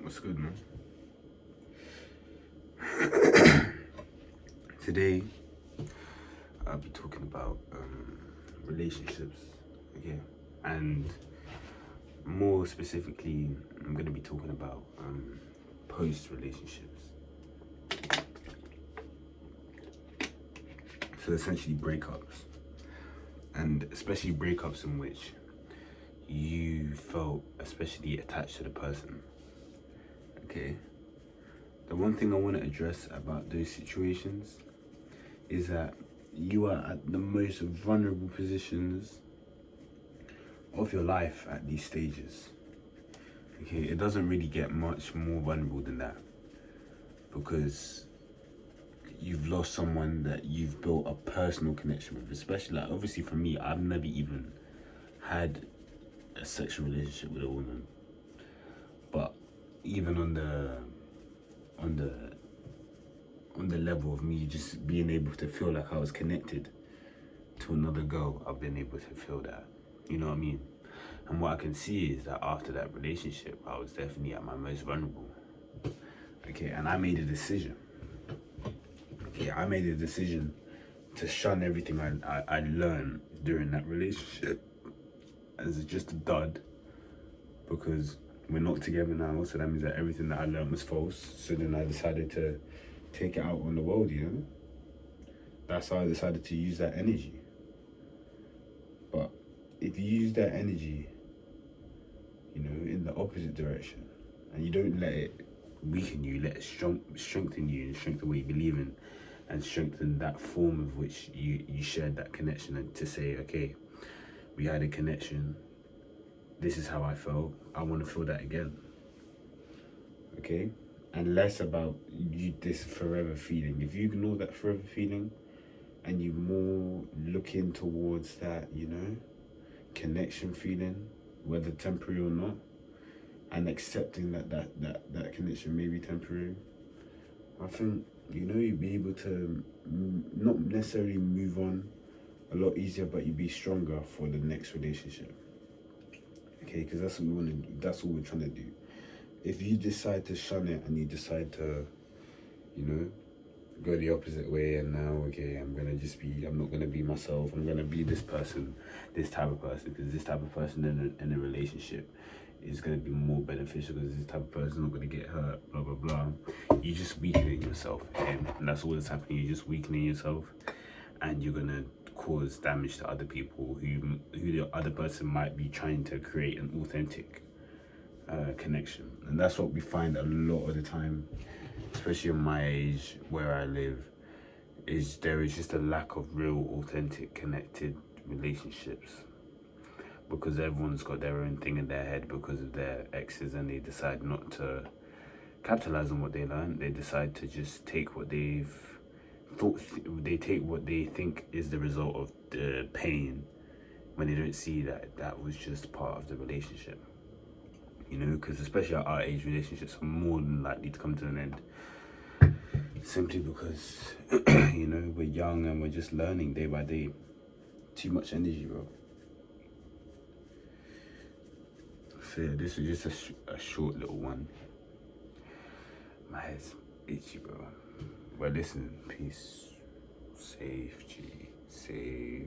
What's good, man? Today, I'll be talking about relationships, okay? And more specifically, I'm going to be talking about post-relationships. So essentially breakups. And especially breakups in which you felt especially attached to the person, okay? The one thing I want to address about those situations is that you are at the most vulnerable positions of your life at these stages. Okay, it doesn't really get much more vulnerable than that, because you've lost someone that you've built a personal connection with. Especially, like, obviously for me, I've never even had a sexual relationship with a woman, but even on the level of me just being able to feel like I was connected to another girl, I've been able to feel that. You know what I mean? And what I can see is that after that relationship, I was definitely at my most vulnerable. Okay, and I made a decision. Okay, I made a decision to shun everything I learned during that relationship as just a dud, because we're not together now, so that means that everything that I learned was false. So then I decided to take it out on the world, you know? That's how I decided to use that energy. But if you use that energy, you know, in the opposite direction, and you don't let it weaken you, let it strengthen you and strengthen what you believe in, and strengthen that form of which you shared that connection, and to say, okay, we had a connection, this is how I felt, I want to feel that again. Okay? And less about this forever feeling. If you ignore that forever feeling and you more looking towards that, you know, connection feeling, whether temporary or not, and accepting that connection may be temporary, I think, you know, you'd be able to not necessarily move on a lot easier, but you'd be stronger for the next relationship. Okay, because that's what we want to do. That's what we're trying to do. If you decide to shun it and you decide to, you know, go the opposite way, and now, okay, I'm not gonna be myself, I'm gonna be this person, this type of person, because this type of person in a relationship is gonna be more beneficial, because this type of person is not gonna get hurt, blah blah blah. You're just weakening yourself, okay? And that's all that's happening. You're just weakening yourself, and you're gonna cause damage to other people who the other person might be trying to create an authentic connection. And that's what we find a lot of the time, especially in my age where I live, is there is just a lack of real authentic connected relationships, because everyone's got their own thing in their head because of their exes, and they decide not to capitalize on what they learned. They decide to just take what they take what they think is the result of the pain, when they don't see that that was just part of the relationship. You know, because especially at our age, relationships are more than likely to come to an end, simply because you know, we're young and we're just learning day by day. Too much energy, bro. So yeah, this is just a short little one. My head's itchy, bro. But listen, peace. Safe, G. Safe.